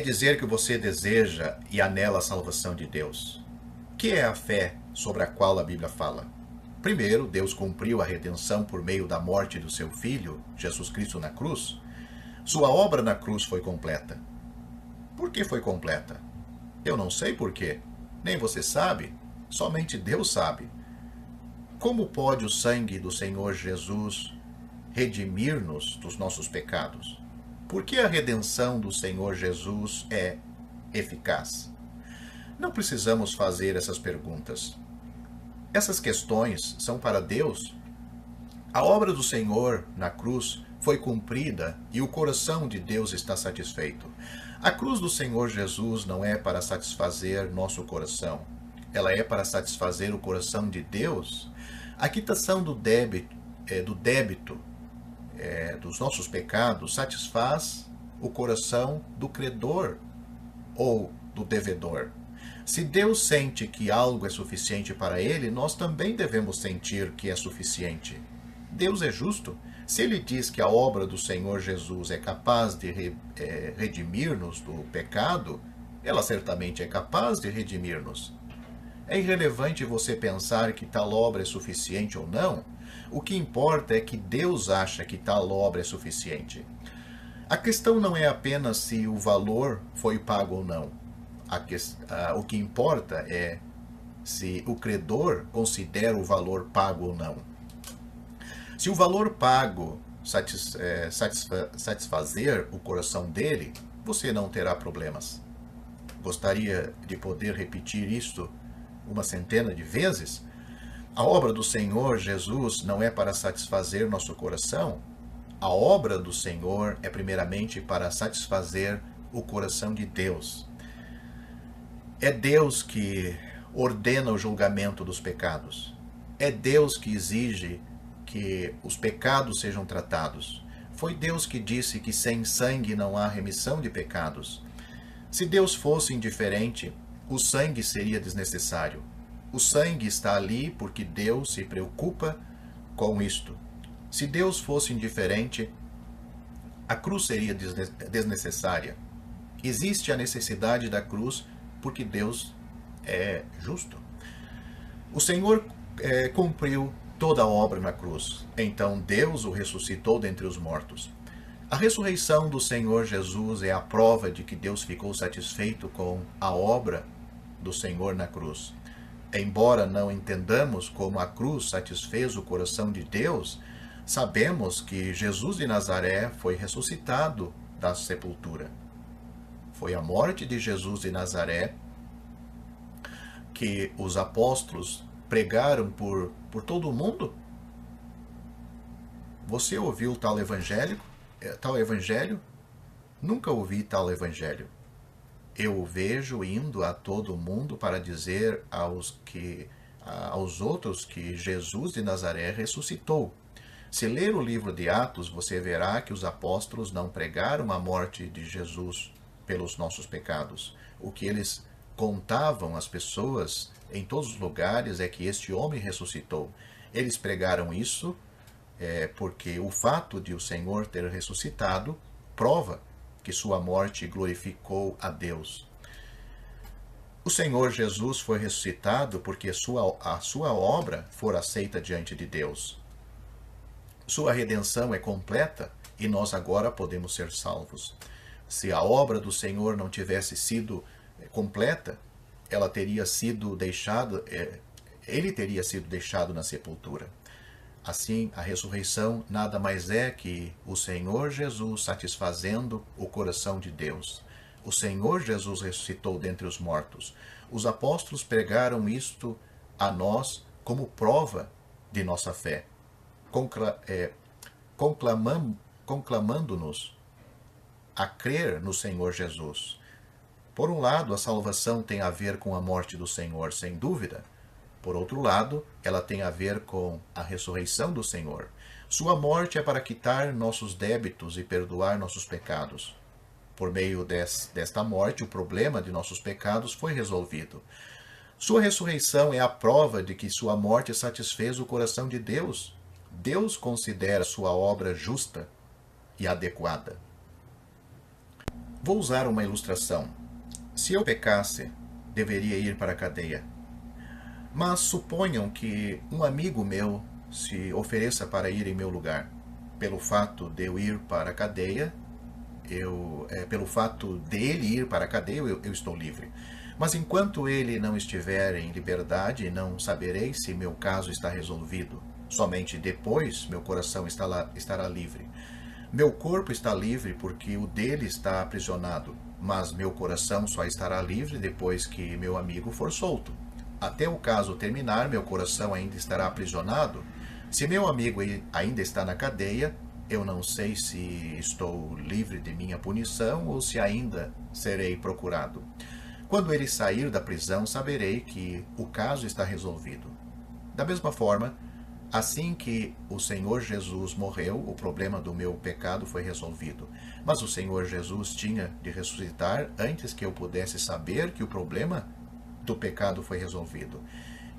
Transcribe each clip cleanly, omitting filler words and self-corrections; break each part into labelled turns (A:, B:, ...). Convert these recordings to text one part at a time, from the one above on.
A: dizer que você deseja e anela a salvação de Deus. O que é a fé sobre a qual a Bíblia fala? Primeiro, Deus cumpriu a redenção por meio da morte do seu Filho, Jesus Cristo, na cruz. Sua obra na cruz foi completa. Por que foi completa? Eu não sei por quê. Nem você sabe. Somente Deus sabe. Como pode o sangue do Senhor Jesus redimir-nos dos nossos pecados? Por que a redenção do Senhor Jesus é eficaz? Não precisamos fazer essas perguntas. Essas questões são para Deus. A obra do Senhor na cruz foi cumprida e o coração de Deus está satisfeito. A cruz do Senhor Jesus não é para satisfazer nosso coração. Ela é para satisfazer o coração de Deus. A quitação do débito dos nossos pecados satisfaz o coração do credor ou do devedor. Se Deus sente que algo é suficiente para ele, nós também devemos sentir que é suficiente. Deus é justo. Se ele diz que a obra do Senhor Jesus é capaz de redimir-nos do pecado, ela certamente é capaz de redimir-nos. É irrelevante você pensar que tal obra é suficiente ou não. O que importa é que Deus acha que tal obra é suficiente. A questão não é apenas se o valor foi pago ou não. O que importa é se o credor considera o valor pago ou não. Se o valor pago satisfazer o coração dele, você não terá problemas. Gostaria de poder repetir isto uma centena de vezes? A obra do Senhor Jesus não é para satisfazer nosso coração. A obra do Senhor é primeiramente para satisfazer o coração de Deus. É Deus que ordena o julgamento dos pecados. É Deus que exige que os pecados sejam tratados. Foi Deus que disse que sem sangue não há remissão de pecados. Se Deus fosse indiferente, o sangue seria desnecessário. O sangue está ali porque Deus se preocupa com isto. Se Deus fosse indiferente, a cruz seria desnecessária. Existe a necessidade da cruz porque Deus é justo. O Senhor cumpriu toda a obra na cruz. Então Deus o ressuscitou dentre os mortos. A ressurreição do Senhor Jesus é a prova de que Deus ficou satisfeito com a obra do Senhor na cruz. Embora não entendamos como a cruz satisfez o coração de Deus, sabemos que Jesus de Nazaré foi ressuscitado da sepultura. Foi a morte de Jesus de Nazaré que os apóstolos pregaram por todo o mundo. Você ouviu tal evangelho? Nunca ouvi tal evangelho. Eu o vejo indo a todo mundo para dizer aos outros que Jesus de Nazaré ressuscitou. Se ler o livro de Atos, você verá que os apóstolos não pregaram a morte de Jesus pelos nossos pecados. O que eles contavam às pessoas em todos os lugares é que este homem ressuscitou. Eles pregaram isso porque o fato de o Senhor ter ressuscitado prova que sua morte glorificou a Deus. O Senhor Jesus foi ressuscitado porque a sua obra for aceita diante de Deus. Sua redenção é completa e nós agora podemos ser salvos. Se a obra do Senhor não tivesse sido completa, ele teria sido deixado na sepultura. Assim, a ressurreição nada mais é que o Senhor Jesus satisfazendo o coração de Deus. O Senhor Jesus ressuscitou dentre os mortos. Os apóstolos pregaram isto a nós como prova de nossa fé, conclamando-nos a crer no Senhor Jesus. Por um lado, a salvação tem a ver com a morte do Senhor, sem dúvida. Por outro lado, ela tem a ver com a ressurreição do Senhor. Sua morte é para quitar nossos débitos e perdoar nossos pecados. Por meio desta morte, o problema de nossos pecados foi resolvido. Sua ressurreição é a prova de que sua morte satisfez o coração de Deus. Deus considera sua obra justa e adequada. Vou usar uma ilustração. Se eu pecasse, deveria ir para a cadeia. Mas suponham que um amigo meu se ofereça para ir em meu lugar. Pelo fato de eu ir para a cadeia, pelo fato dele ir para a cadeia, eu estou livre. Mas enquanto ele não estiver em liberdade, não saberei se meu caso está resolvido. Somente depois meu coração estará livre. Meu corpo está livre porque o dele está aprisionado, mas meu coração só estará livre depois que meu amigo for solto. Até o caso terminar, meu coração ainda estará aprisionado. Se meu amigo ainda está na cadeia, eu não sei se estou livre de minha punição ou se ainda serei procurado. Quando ele sair da prisão, saberei que o caso está resolvido. Da mesma forma, assim que o Senhor Jesus morreu, o problema do meu pecado foi resolvido. Mas o Senhor Jesus tinha de ressuscitar antes que eu pudesse saber que o problema do pecado foi resolvido.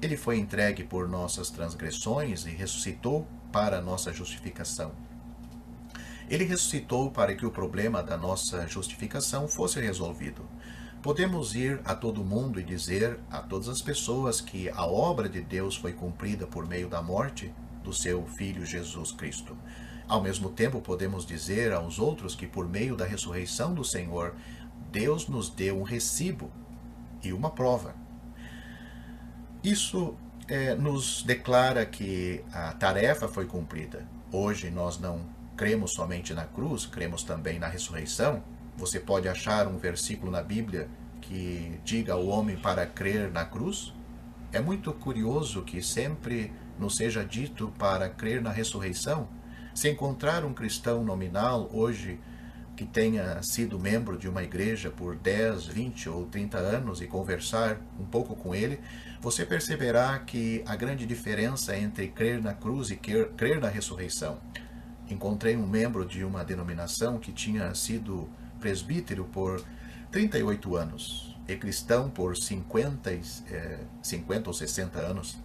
A: Ele foi entregue por nossas transgressões e ressuscitou para nossa justificação. Ele ressuscitou para que o problema da nossa justificação fosse resolvido. Podemos ir a todo mundo e dizer a todas as pessoas que a obra de Deus foi cumprida por meio da morte do seu Filho Jesus Cristo. Ao mesmo tempo, podemos dizer aos outros que por meio da ressurreição do Senhor, Deus nos deu um recibo e uma prova. Isso nos declara que a tarefa foi cumprida. Hoje nós não cremos somente na cruz, cremos também na ressurreição. Você pode achar um versículo na Bíblia que diga ao homem para crer na cruz? É muito curioso que sempre nos seja dito para crer na ressurreição. Se encontrar um cristão nominal hoje que tenha sido membro de uma igreja por 10, 20 ou 30 anos e conversar um pouco com ele, você perceberá que a grande diferença entre crer na cruz e crer na ressurreição. Encontrei um membro de uma denominação que tinha sido presbítero por 38 anos e cristão por 50 ou 60 anos.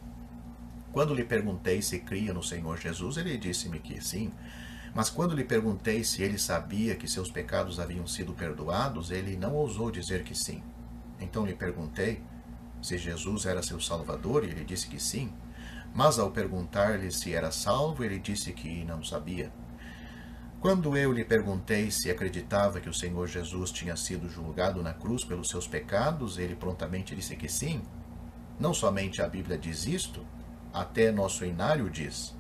A: Quando lhe perguntei se cria no Senhor Jesus, ele disse-me que sim. Mas quando lhe perguntei se ele sabia que seus pecados haviam sido perdoados, ele não ousou dizer que sim. Então lhe perguntei se Jesus era seu Salvador e ele disse que sim. Mas ao perguntar-lhe se era salvo, ele disse que não sabia. Quando eu lhe perguntei se acreditava que o Senhor Jesus tinha sido julgado na cruz pelos seus pecados, ele prontamente disse que sim. Não somente a Bíblia diz isto, até nosso inário diz.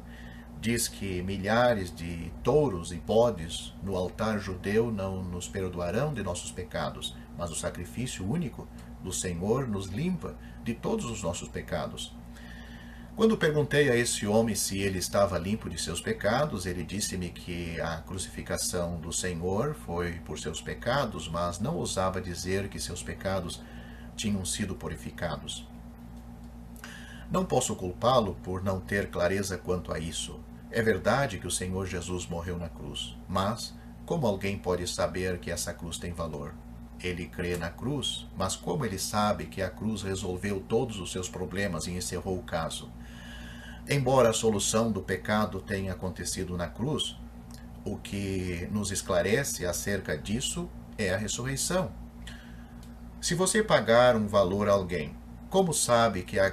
A: Diz que milhares de touros e bodes no altar judeu não nos perdoarão de nossos pecados, mas o sacrifício único do Senhor nos limpa de todos os nossos pecados. Quando perguntei a esse homem se ele estava limpo de seus pecados, ele disse-me que a crucificação do Senhor foi por seus pecados, mas não ousava dizer que seus pecados tinham sido purificados. Não posso culpá-lo por não ter clareza quanto a isso. É verdade que o Senhor Jesus morreu na cruz, mas como alguém pode saber que essa cruz tem valor? Ele crê na cruz, mas como ele sabe que a cruz resolveu todos os seus problemas e encerrou o caso? Embora a solução do pecado tenha acontecido na cruz, o que nos esclarece acerca disso é a ressurreição. Se você pagar um valor a alguém, como sabe que a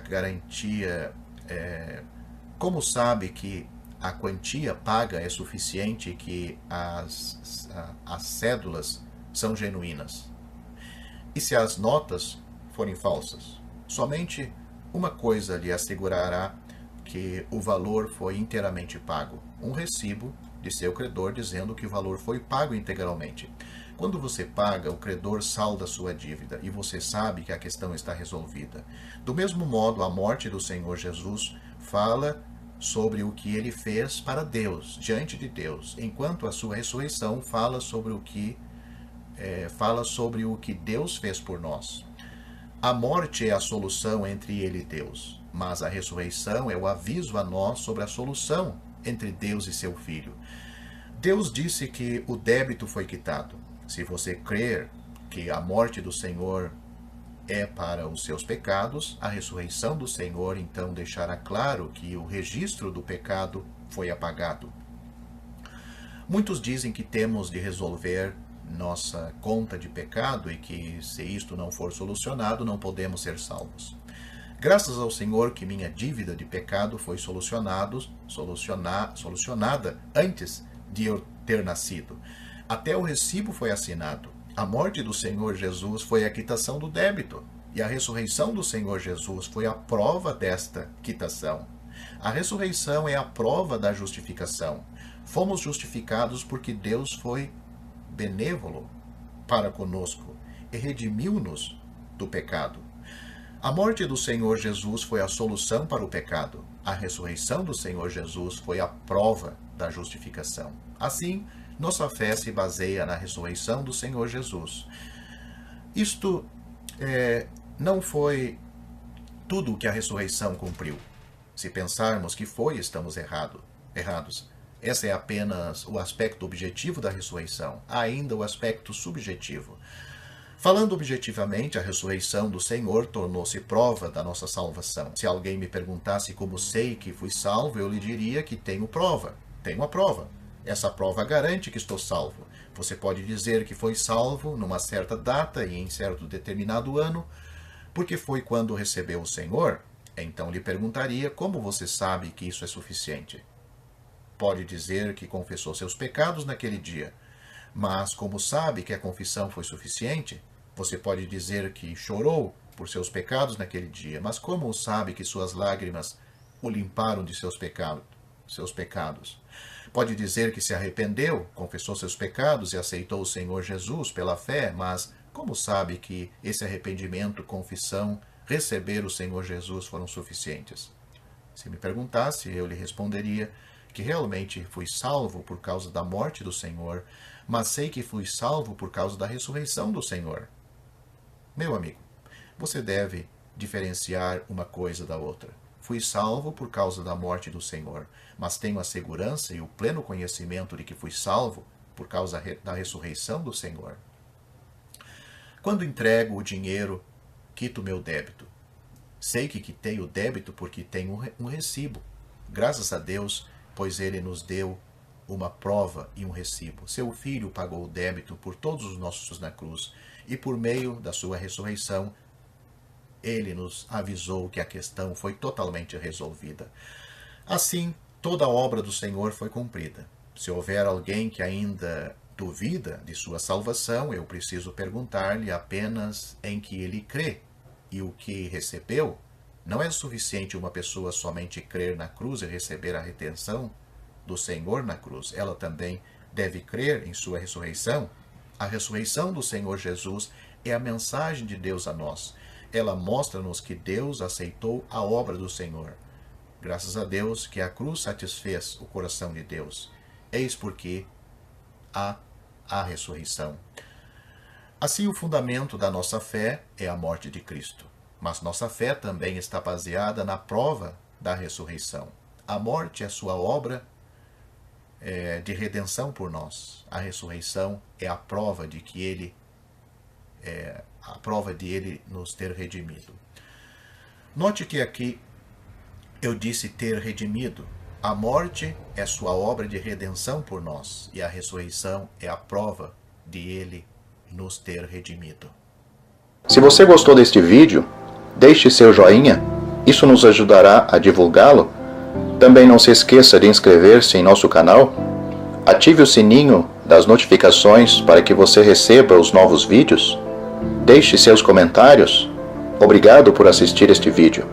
A: quantia paga é suficiente e que as cédulas são genuínas? E se as notas forem falsas? Somente uma coisa lhe assegurará que o valor foi inteiramente pago: um recibo de seu credor dizendo que o valor foi pago integralmente. Quando você paga, o credor salda sua dívida e você sabe que a questão está resolvida. Do mesmo modo, a morte do Senhor Jesus fala sobre o que ele fez para Deus, diante de Deus, enquanto a sua ressurreição fala sobre o que Deus fez por nós. A morte é a solução entre ele e Deus, mas a ressurreição é o aviso a nós sobre a solução entre Deus e seu Filho. Deus disse que o débito foi quitado. Se você crer que a morte do Senhor é para os seus pecados, a ressurreição do Senhor então deixará claro que o registro do pecado foi apagado. Muitos dizem que temos de resolver nossa conta de pecado e que, se isto não for solucionado, não podemos ser salvos. Graças ao Senhor que minha dívida de pecado foi solucionada antes de eu ter nascido. Até o recibo foi assinado. A morte do Senhor Jesus foi a quitação do débito, e a ressurreição do Senhor Jesus foi a prova desta quitação. A ressurreição é a prova da justificação. Fomos justificados porque Deus foi benévolo para conosco e redimiu-nos do pecado. A morte do Senhor Jesus foi a solução para o pecado. A ressurreição do Senhor Jesus foi a prova da justificação. Assim, nossa fé se baseia na ressurreição do Senhor Jesus. Isto não foi tudo o que a ressurreição cumpriu. Se pensarmos que foi, estamos errados. Esse é apenas o aspecto objetivo da ressurreição, há ainda o aspecto subjetivo. Falando objetivamente, a ressurreição do Senhor tornou-se prova da nossa salvação. Se alguém me perguntasse como sei que fui salvo, eu lhe diria que tenho prova. Tenho a prova. Essa prova garante que estou salvo. Você pode dizer que foi salvo numa certa data e em certo determinado ano, porque foi quando recebeu o Senhor. Então lhe perguntaria como você sabe que isso é suficiente. Pode dizer que confessou seus pecados naquele dia, mas como sabe que a confissão foi suficiente? Você pode dizer que chorou por seus pecados naquele dia, mas como sabe que suas lágrimas o limparam de seus pecados? Pode dizer que se arrependeu, confessou seus pecados e aceitou o Senhor Jesus pela fé, mas como sabe que esse arrependimento, confissão, receber o Senhor Jesus foram suficientes? Se me perguntasse, eu lhe responderia que realmente fui salvo por causa da morte do Senhor, mas sei que fui salvo por causa da ressurreição do Senhor. Meu amigo, você deve diferenciar uma coisa da outra. Fui salvo por causa da morte do Senhor, mas tenho a segurança e o pleno conhecimento de que fui salvo por causa da ressurreição do Senhor. Quando entrego o dinheiro, quito meu débito. Sei que quitei o débito porque tenho um recibo. Graças a Deus, pois Ele nos deu uma prova e um recibo. Seu Filho pagou o débito por todos os nossos na cruz, e por meio da sua ressurreição, Ele nos avisou que a questão foi totalmente resolvida. Assim, toda a obra do Senhor foi cumprida. Se houver alguém que ainda duvida de sua salvação, eu preciso perguntar-lhe apenas em que ele crê e o que recebeu. Não é suficiente uma pessoa somente crer na cruz e receber a redenção do Senhor na cruz. Ela também deve crer em sua ressurreição. A ressurreição do Senhor Jesus é a mensagem de Deus a nós. Ela mostra-nos que Deus aceitou a obra do Senhor. Graças a Deus que a cruz satisfez o coração de Deus. Eis porque há a ressurreição. Assim, o fundamento da nossa fé é a morte de Cristo. Mas nossa fé também está baseada na prova da ressurreição. A morte é sua obra de redenção por nós. A ressurreição é a prova de que Ele nos ter redimido. Note que aqui eu disse ter redimido. A morte é sua obra de redenção por nós, e a ressurreição é a prova de Ele nos ter redimido.
B: Se você gostou deste vídeo, deixe seu joinha, isso nos ajudará a divulgá-lo. Também não se esqueça de inscrever-se em nosso canal, ative o sininho das notificações para que você receba os novos vídeos, deixe seus comentários. Obrigado por assistir este vídeo.